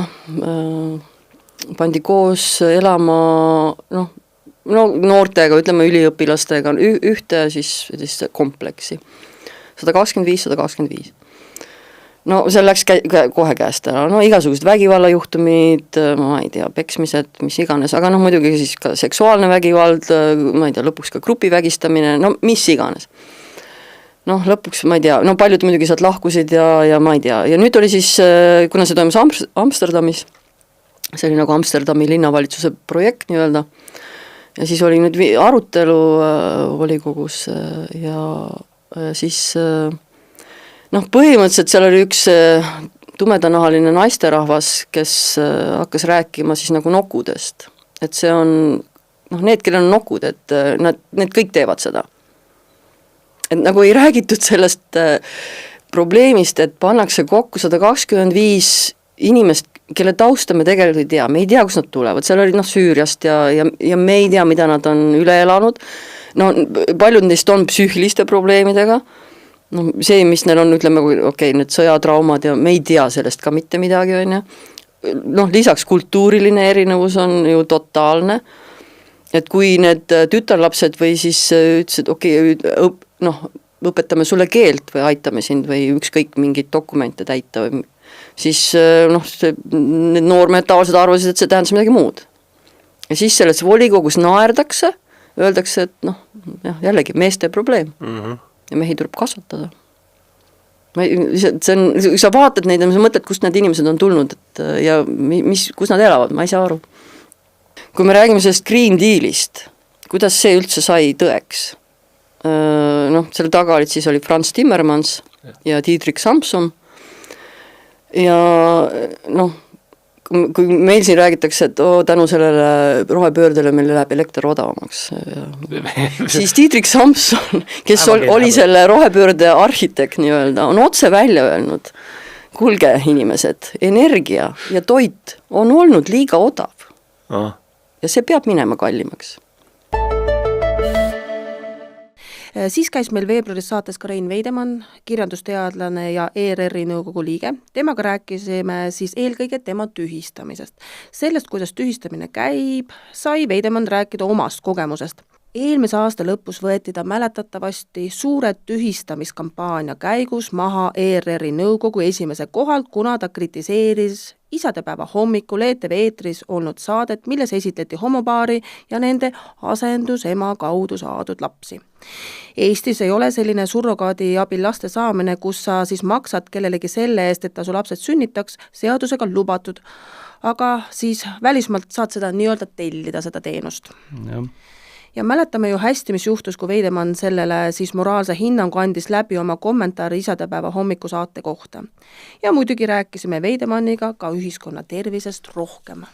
pandi koos elama noortega, ütleme üliõpilastega, ühte siis kompleksi. 125. See läks kohe käest ära, igasugused vägivallajuhtumid, ma ei tea, peksmised, mis iganes, aga muidugi siis ka seksuaalne vägivald, ma ei tea, lõpuks ka grupivägistamine, mis iganes. Lõpuks, ma ei tea, paljud muidugi sealt lahkusid ja ma ei tea, ja nüüd oli siis, kuna see toimus Amsterdamis, see oli nagu Amsterdami linnavalitsuse projekt nii-öelda, ja siis oli nüüd arutelu volikogus ja siis põhimõtteliselt seal oli üks tumedanahaline naisterahvas, kes hakkas rääkima siis nagu nokudest. Et see on, need, kellel on nokud, et need kõik teevad seda. Et nagu ei räägitud sellest probleemist, et pannakse kokku 125 inimest, kelle tausta me tegelikult ei tea. Me ei tea, kus nad tulevad. Seal olid Süüriast ja me ei tea, mida nad on üle elanud. Paljud neist on psüühiliste probleemidega. See, mis neil on, ütleme, need sõjatraumad ja me ei tea sellest ka mitte midagi, on ju. Lisaks kultuuriline erinevus on ju totaalne, et kui need tütarlapsed või siis ütlesid, õpetame sulle keelt või aitame sind või ükskõik mingit dokumente täita, siis need noormed tavaliselt arvasid, et see tähendas midagi muud. Ja siis selles volikogus naerdakse, öeldakse, et jällegi meeste probleem. Ja mehi tuleb kasvatada. Sa vaatad neid ja sa mõtled, kust need inimesed on tulnud ja kus nad elavad, ma ei saa aru. Kui me räägime sellest Green Dealist, kuidas see üldse sai tõeks? Selle taga oli Frans Timmermans ja Diederik Samsom ja kui meil siin räägitakse, et tänu sellele rohepöördele meil läheb elekter odavamaks, siis Dietrich Samson, kes oli selle rohepöörde arhitekt nii-öelda, on otse välja öelnud, kuulge inimesed, energia ja toit on olnud liiga odav. Ja see peab minema kallimaks. Siis käis meil veebruaris saates ka Rein Veidemann, kirjandusteadlane ja ERR-i nõukogu liige. Temaga rääkisime siis eelkõige tema tühistamisest. Sellest, kuidas tühistamine käib, sai Veidemann rääkida omast kogemusest. Eelmise aasta lõpus võeti ta mäletatavasti suure tühistamiskampaania käigus maha ERR-i nõukogu esimese kohalt, kuna ta kritiseeris isadepäeva hommikul ETV eetris olnud saadet, milles esitleti homopaari ja nende asendusema kaudu saadud lapsi. Eestis ei ole selline surrogaadi abil laste saamine, kus sa siis maksad kellelegi selle eest, et ta su lapsed sünnitaks, seadusega lubatud, aga siis välismaalt saad seda nii-öelda tellida, seda teenust. Ja mäletame ju hästi, mis juhtus, kui Veidemann sellele siis moraalse hinnangu andis läbi oma kommentaari isadepäeva hommikusaate kohta. Ja muidugi rääkisime Veidemanniga ka ühiskonna tervisest rohkem.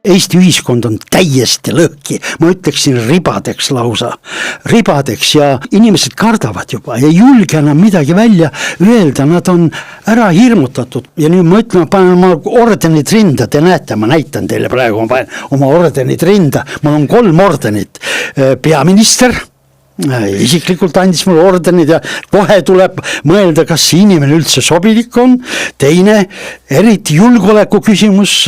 Eesti ühiskond on täiesti lõhki, ma ütleksin ribadeks lausa, ribadeks ja inimesed kardavad juba ja julge enam midagi välja öelda, nad on ära hirmutatud ja nüüd ma ütlen, ma panen oma ordenid rinda, te näete, ma näitan teile praegu, ma panen oma ordenid rinda, mul on 3 ordenit, peaminister, isiklikult andis mulle ordenid ja kohe tuleb mõelda, kas see inimene üldse sobilik on. Teine, eriti julgeoleku küsimus,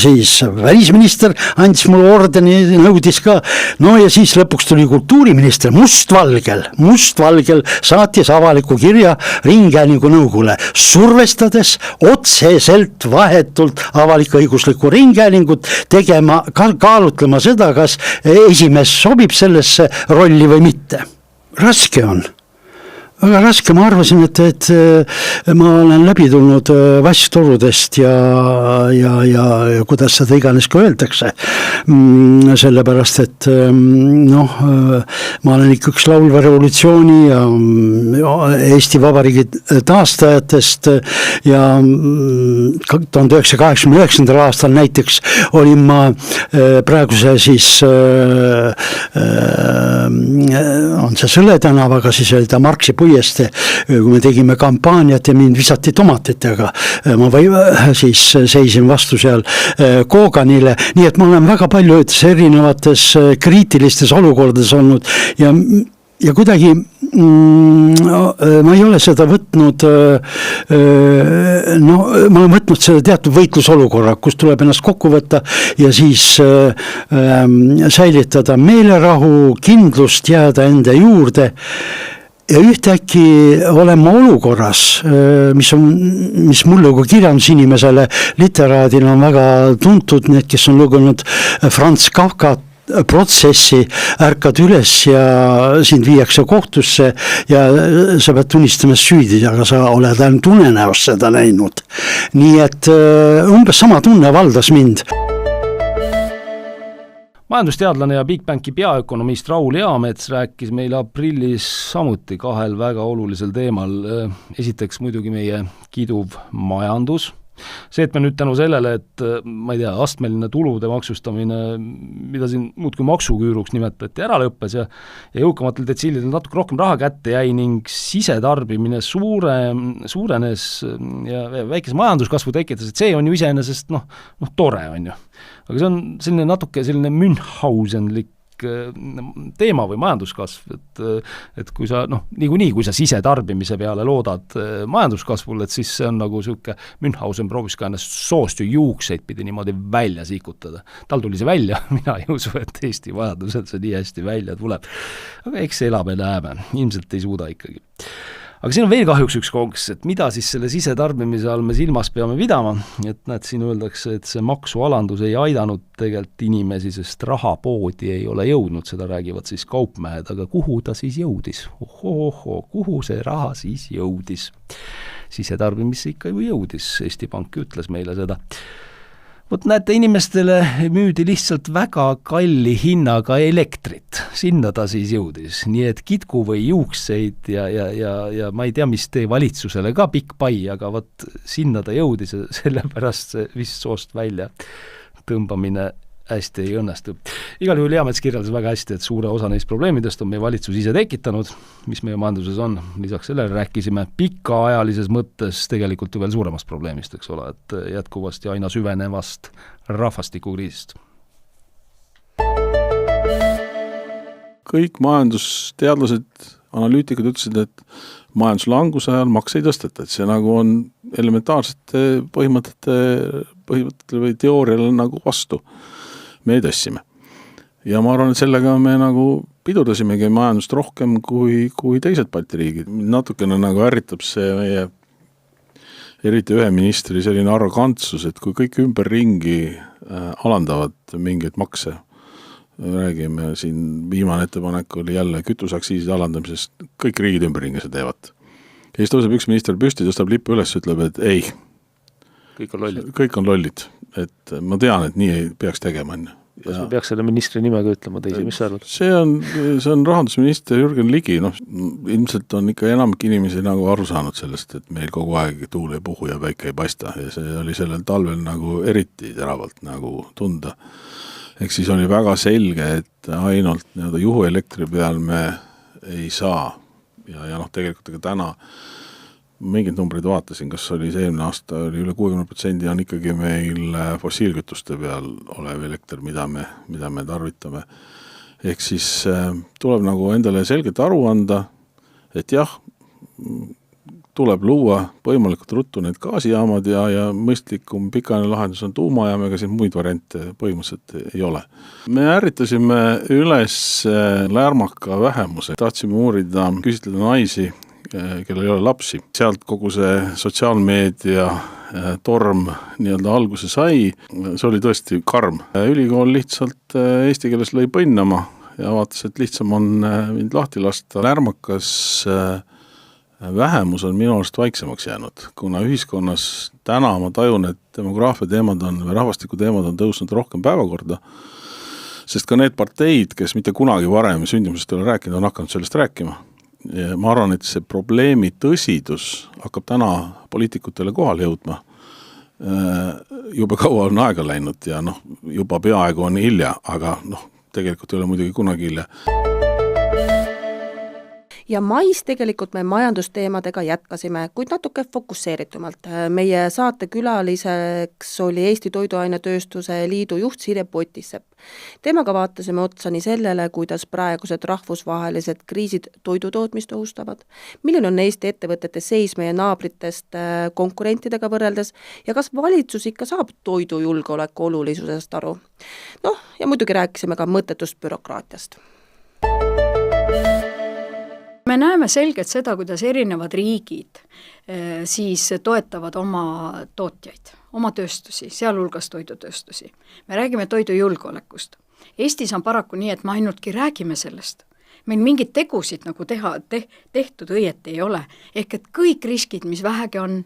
siis välisminister andis mulle ordeni, nõudis ka. No ja siis lõpuks tuli kultuuriminister mustvalgel saatis avaliku kirja Ringhäälingu nõukogule, survestades otseselt vahetult avalik-õiguslikku Ringhäälingut tegema, kaalutlema seda, kas esimees sobib sellesse rolli või mitte. Raske on. Väga raske, ma arvasin, et ma olen läbi tulnud vasstorudest ja kuidas seda iganes ka öeldakse. Sellepärast, et ma olen ikka üks laulva revolutsiooni ja Eesti Vabariigi taastajatest ja 1989. aastal näiteks olin ma praeguse siis on see Sõle tänav, aga siis oli ta Marksi puieste, kui me tegime kampaaniat ja mind visati tomatitega, ma siis seisin vastu seal Koganile, nii et ma olen väga palju erinevates kriitilistes olukordades olnud ja kuidagi ma ei ole seda võtnud, ma olen võtnud seda teatud võitlusolukorra, kus tuleb ennast kokku võtta ja siis säilitada meelerahu, kindlust jääda enda juurde ja ühtäkki olen ma olukorras, mis mulle kui kirjandusinimesele, literaadina on väga tuntud, need, kes on lugenud Franz Kafka protsessi, ärkad üles ja sind viiakse kohtusse ja sa pead tunnistama süüdi, aga sa oled ainult unenäost seda näinud. Nii et umbes sama tunne valdas mind. Majandusteadlane ja Bigbanki peaökonomist Raul Eamets rääkis meile aprillis samuti 2 väga olulisel teemal. Esiteks muidugi meie kiduv majandus. See, et me nüüd tänu sellele, et ma ei tea, astmeline tulude maksustamine, mida siin muudkui maksuküüruks nimetati, ära lõppes ja jõukamatel detsiilidel natuke rohkem raha kätte jäi ning sisetarbimine suurenes ja väikese majanduskasvu tekitas, et see on ju iseenesest tore on ju. Aga see on selline natuke selline Münchhausenlik teema või majanduskasv, et kui sa, niikuinii, kui sa sisetarbimise peale loodad majanduskasvul, et siis see on nagu selline Münchhausen proovis ka ennast soost ju juukseid pidi niimoodi välja sikutada. Tal tuli see välja, mina ei usu, et Eesti vajadusel see nii hästi välja tuleb. Aga eks elame näeme, ilmselt ei suuda ikkagi. Aga siin on veel kahjuks üks konks, et mida siis selle sisetarbimise all me silmas peame pidama, et näed, siin öeldakse, et see maksualandus ei aidanud tegelikult inimesi, sest rahapoodi ei ole jõudnud, seda räägivad siis kaupmehed, aga kuhu ta siis jõudis? Kuhu see raha siis jõudis? Sisetarbimisse ikka ju jõudis, Eesti Pank ütles meile seda. vot näete, inimestele müüdi lihtsalt väga kalli hinnaga elektrit, sinna ta siis jõudis, nii et kitku või juukseid ja ma ei tea, mis tee valitsusele ka pikk pai, aga vot sinna ta jõudis ja sellepärast see vist soost välja tõmbamine hästi ei õnnestu. Igal juhul Eamets kirjeldas väga hästi, et suure osa neist probleemidest on meie valitsus ise tekitanud, mis meie majanduses on. Lisaks sellele rääkisime pikaajalises mõttes tegelikult ju veel suuremast probleemist, eks ole, et jätkuvasti aina süvenevast rahvastikukriisist. Kõik majandusteadlased, analüütikud ütlesid, et majanduslanguse ajal makse ei tõsteta, et see nagu on elementaarsete põhimõtete või teooriale nagu vastu. Me ei tõstsime. Ja ma arvan, et sellega me nagu pidurdasimegi majandust rohkem kui teised Balti riigid. Natukene nagu ärritab see meie, eriti ühe ministri selline arrogantsus, et kui kõik ümberringi alandavad mingeid makse, räägime siin, viimane ettepanek oli jälle kütuseaktsiiside alandamisest, kõik riigid ümberringi see teevad. Ja siis tõuseb üks minister püsti, tõstab lipu üles, ütleb, et ei, kõik on lollid, et ma tean, et nii ei peaks tegema. Kas me peaks selle ministri nimega ütlema teisi, mis sa arvad? See on rahandusminister Jürgen Ligi, ilmselt on ikka enamik inimesi nagu aru saanud sellest, et meil kogu aeg tuul ei puhu ja päike ei paista ja see oli sellel talvel nagu eriti teravalt nagu tunda. Ehk siis oli väga selge, et ainult juhuelektri peal me ei saa ja tegelikult täna mingid numbrid vaatasin, kas oli see eelmine aasta, oli üle 60% on ikkagi meil fossiilkütuste peal olev elekter, mida me tarvitame. Ehk siis tuleb nagu endale selgelt aru anda, et jah, tuleb luua võimalikult ruttu need gaasijaamad ja mõistlikum pikaajaline lahendus on tuumajaam, ega siin muid variante põhimõtteliselt ei ole. Me ärritasime üles läärmaka vähemuse, tahtsime uurida, küsitleda naisi, kellel ei ole lapsi. Sealt kogu see sotsiaalmeedia torm nii-öelda alguse sai, see oli tõesti karm. Ülikool lihtsalt eesti keeles lõi põnnama ja vaatas, et lihtsam on mind lahti lasta. Läärmakas vähemus on minu arust vaiksemaks jäänud, kuna ühiskonnas täna ma tajun, et demograafia teemad või rahvastiku teemad on tõusnud rohkem päevakorda, sest ka need parteid, kes mitte kunagi varem sündimusest ei ole rääkinud, on hakanud sellest rääkima. Ja ma arvan, et see probleemi tõsidus hakkab täna poliitikutele kohale jõudma. Juba kaua on aega läinud ja juba peaaegu on hilja, aga tegelikult ei ole muidugi kunagi hilja. Ja mais tegelikult me majandusteemadega jätkasime, kuid natuke fokusseeritumalt. Meie saate külaliseks oli Eesti Toiduainetööstuse Liidu juht Sirje Potisepp. Temaga vaatasime otsa nii sellele, kuidas praegused rahvusvahelised kriisid toidutootmist ohustavad, milline on Eesti ettevõtete seis meie naabritest konkurentidega võrreldes ja kas valitsus ikka saab toidujulgeoleku olulisusest aru. Ja muidugi rääkisime ka mõttetust bürokraatiast. Me näeme selgelt seda, kuidas erinevad riigid siis toetavad oma tootjaid, oma tööstusi, sealhulgas toidutööstusi. Me räägime toidujulgeolekust. Eestis on paraku nii, et me ainultki räägime sellest. Meil mingid tegusid nagu tehtud õieti ei ole. Ehk et kõik riskid, mis vähegi on,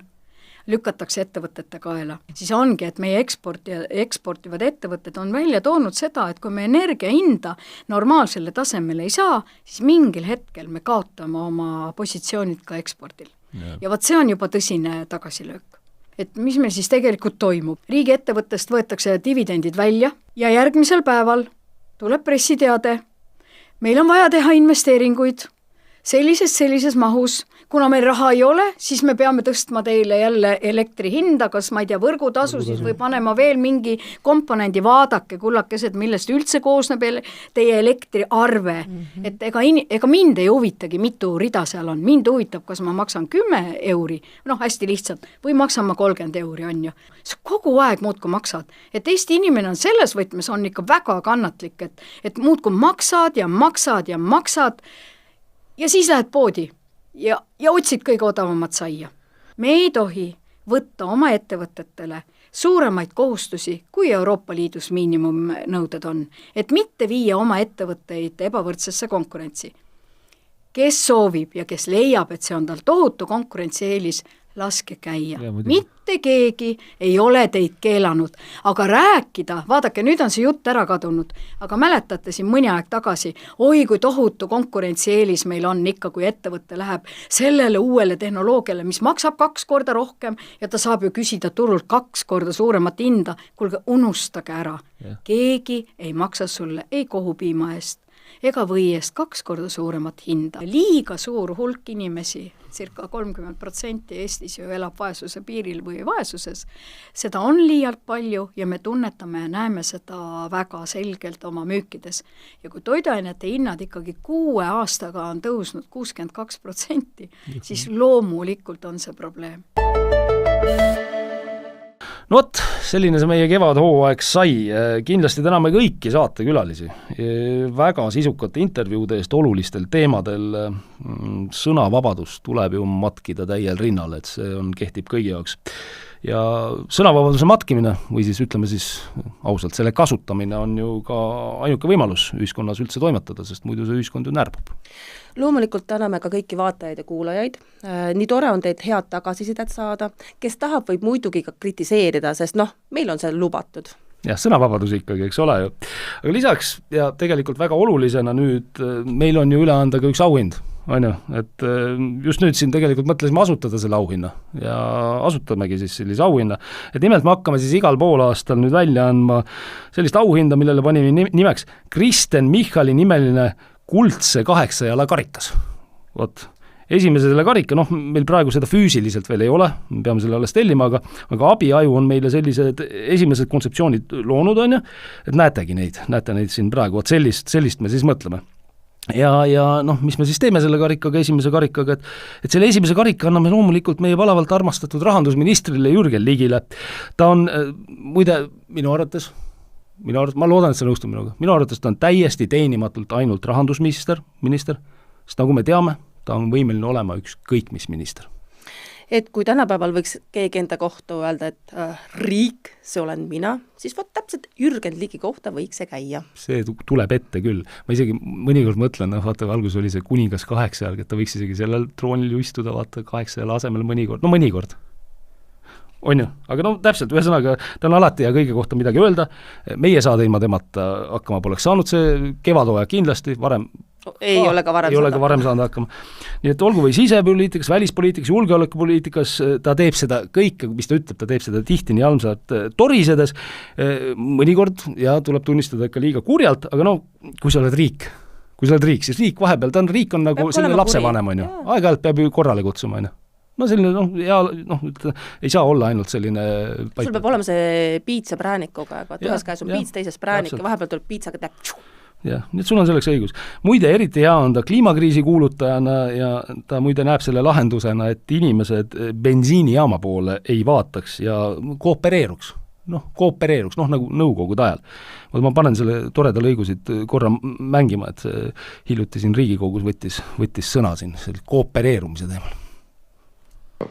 lükatakse ettevõtete kaela. Siis ongi, et meie eksportivad ettevõtted on välja toonud seda, et kui me energia hinda normaalsele tasemele ei saa, siis mingil hetkel me kaotame oma positsioonid ka ekspordil. Ja vot see on juba tõsine tagasilöök. Et mis meil siis tegelikult toimub? Riigi ettevõttest võetakse dividendid välja ja järgmisel päeval tuleb pressiteade. Meil on vaja teha investeeringuid sellises mahus, kuna meil raha ei ole, siis me peame tõstma teile jälle elektri hinda, kas ma ei tea, võrgutasu siis või panema veel mingi komponendi, vaadake kullakesed, millest üldse koosneb teie elektriarve. Et ega mind ei huvitagi, mitu rida seal on. Mind huvitab, kas ma maksan 10 euri, hästi lihtsalt, või maksan ma 30 euri, on ju. See kogu aeg muudku maksad. Et Eesti inimene on selles võtmes on ikka väga kannatlik, et muudku maksad ja maksad ja maksad, ja siis lähed poodi ja otsid kõige odavamat saia. Me ei tohi võtta oma ettevõtetele suuremaid kohustusi, kui Euroopa Liidus miinimumnõuded on, et mitte viia oma ettevõtteid ebavõrdsesse konkurentsi. Kes soovib ja kes leiab, et see on tal tohutu konkurentsieelis, laske käia. muidugi. Mitte keegi ei ole teid keelanud, aga rääkida, vaadake, nüüd on see jutt ära kadunud, aga mäletate siin mõni aeg tagasi, oi kui tohutu konkurentsieelis meil on ikka, kui ettevõte läheb sellele uuele tehnoloogiale, mis maksab 2 korda rohkem ja ta saab ju küsida turult 2 korda suuremat hinda, kuulge, unustage ära. Keegi ei maksa sulle ei kohupiima eest ega või eest 2 korda suuremat hinda. Liiga suur hulk inimesi, circa 30% Eestis ju elab vaesuse piiril või vaesuses, seda on liialt palju ja me tunnetame ja näeme seda väga selgelt oma müükides. Ja kui toiduainete hinnad ikkagi 6 aastaga on tõusnud 62%, siis loomulikult on see probleem. No vot, selline see meie kevadhooaeg sai. Kindlasti täname kõiki saatekülalisi väga sisukate intervjuude eest olulistel teemadel. Sõnavabadus tuleb ju matkida täiel rinnal, et see kehtib kõigi jaoks. Ja sõnavabaduse matkimine või siis ütleme siis ausalt, selle kasutamine on ju ka ainuke võimalus ühiskonnas üldse toimetada, sest muidu see ühiskond ju närbub. Loomulikult täname ka kõiki vaatajaid ja kuulajaid. Nii tore on teid head tagasisidet saada. Kes tahab, võib muidugi ka kritiseerida, sest meil on see lubatud. Jah, sõnavabadus ikkagi, eks ole ju. Aga lisaks ja tegelikult väga olulisena nüüd meil on ju üle anda ka üks auhind. On ju, et just nüüd siin tegelikult mõtlesime asutada selle auhinna ja asutamegi siis sellise auhinna, et nimelt me hakkame siis igal poolaastal nüüd välja andma sellist auhinda, millele panime nimeks Kristen Michali nimeline kuldse 8 jala karikas. Vot, esimese selle karika, meil praegu seda füüsiliselt veel ei ole, me peame selle alles tellima, aga abiaju on meile sellised esimesed kontseptsioonid loonud, on ju, et näete neid siin praegu, vot sellist me siis mõtleme. Ja mis me siis teeme selle karikaga, esimese karikaga, et selle esimese karika anname loomulikult meie palavalt armastatud rahandusministrile Jürgen Ligile. Ta on, muide, minu arvates, ma loodan, et see nõustub minuga, minu arvates ta on täiesti teenimatult ainult rahandusminister, sest nagu me teame, ta on võimeline olema ükskõik mis minister. Et kui tänapäeval võiks keegi enda kohta öelda, et riik, see olen mina, siis täpselt Jürgen Ligi kohta võiks see käia. See tuleb ette küll. Ma isegi mõnikord mõtlen, vaata, algus oli see kuningas 8 jalg, et ta võiks isegi sellel troonil istuda, vaata, 8 jala asemel mõnikord. Mõnikord. On ju, aga täpselt, ühesõnaga, ta on alati ja kõige kohta midagi öelda. Meie saade ilma temata hakkama poleks saanud, see kevadhooaeg kindlasti, varem ei ole ka varem saanud hakkama. Nii et olgu või sisepoliitikas, välispoliitikas, julgeolekupoliitikas, ta teeb seda kõike, mis ta ütleb, ta teeb seda tihti nii almsalt torisedes, mõnikord ja tuleb tunnistada ikka liiga kurjalt, aga kui sa oled riik, siis riik vahepeal, riik on nagu selline lapsevanem, on ju, aeg-ajalt peab ju korrale kutsuma, on ju. Ei saa olla ainult selline sul peab olema see piits ja präänik kogu aeg, ühes käes on piits, teises präänik ja vahepeal tuleb piitsaga teab. Jah, nii et sul on selleks õigus. Muide, eriti hea on ta kliimakriisi kuulutajana ja ta muide näeb selle lahendusena, et inimesed bensiinijaama poole ei vaataks ja koopereeruks nagu nõukogude ajal. Ma panen selle toreda lõigusid korra mängima, et hiljuti siin Riigikogus võttis sõna siin selle koopereerumise teemal.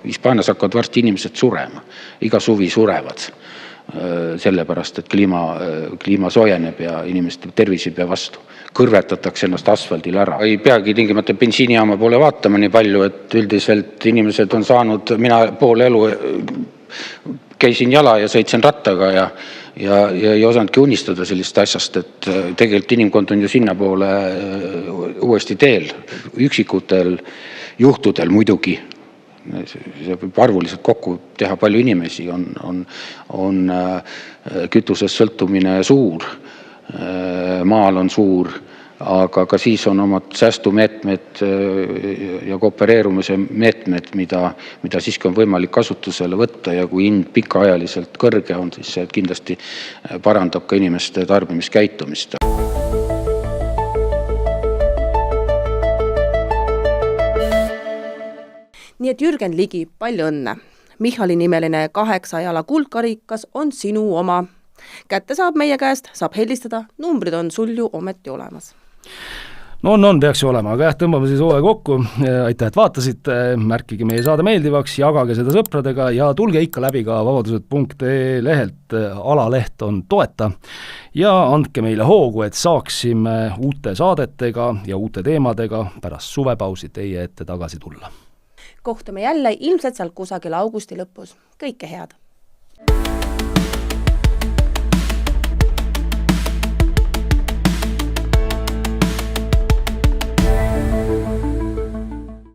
Hispaanias hakkavad varsti inimesed surema, iga suvi surevad, sellepärast, et kliima soojeneb ja inimeste tervis ei pea vastu. Kõrvetatakse ennast asfaldil ära. Ei peagi tingimata bensiinijaama poole vaatama nii palju, et üldiselt inimesed on saanud, mina poole elu käisin jala ja sõitsin rattaga ja ei osanudki unistada sellist asjast, et tegelikult inimkond on ju sinna poole uuesti teel, üksikutel juhtudel muidugi. See võib arvuliselt kokku teha palju inimesi, on kütusest sõltumine suur, maal on suur, aga ka siis on omad säästumeetmed ja koopereerumise meetmed, mida siiski on võimalik kasutusele võtta ja kui hind pikaajaliselt kõrge on, siis see kindlasti parandab ka inimeste tarbimiskäitumist. Nii et Jürgen Ligi, palju õnne. Michali nimeline 8 jala kuldkarikas on sinu oma. Kätte saab meie käest, saab helistada, numbrid on sul ju ometi olemas. Peaks ju olema, aga tõmbame siis hooaja kokku. Aitäh, et vaatasite, märkige meie saade meeldivaks, jagage seda sõpradega ja tulge ikka läbi ka vabadused.ee lehelt, alaleht on toeta ja andke meile hoogu, et saaksime uute saadetega ja uute teemadega pärast suvepausi teie ette tagasi tulla. kohtume jälle ilmselt seal kusagil augusti lõpus. Kõike head!